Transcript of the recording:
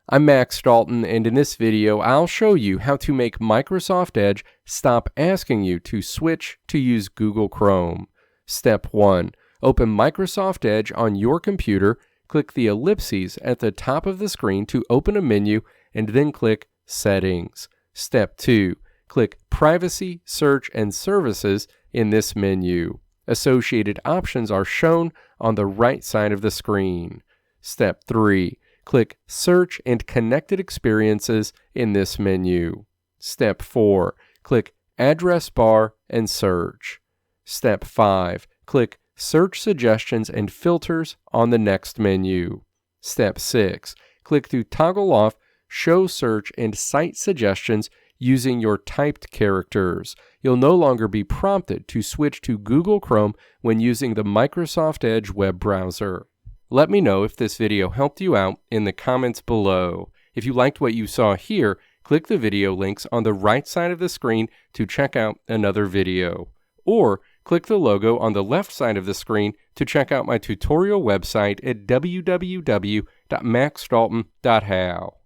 I'm Max Dalton, and in this video, I'll show you how to make Microsoft Edge stop asking you to switch to use Google Chrome. Step 1. Open Microsoft Edge on your computer, click the ellipses at the top of the screen to open a menu, and then click Settings. Step 2. Click Privacy, Search, and Services in this menu. Associated options are shown on the right side of the screen. Step 3. Click Search and Connected Experiences in this menu. Step 4. Click Address Bar and Search. Step 5. Click Search Suggestions and Filters on the next menu. Step 6. Click to toggle off Show Search and Site Suggestions using your typed characters. You'll no longer be prompted to switch to Google Chrome when using the Microsoft Edge web browser. Let me know if this video helped you out in the comments below. If you liked what you saw here, click the video links on the right side of the screen to check out another video. Or click the logo on the left side of the screen to check out my tutorial website at www.maxdalton.how.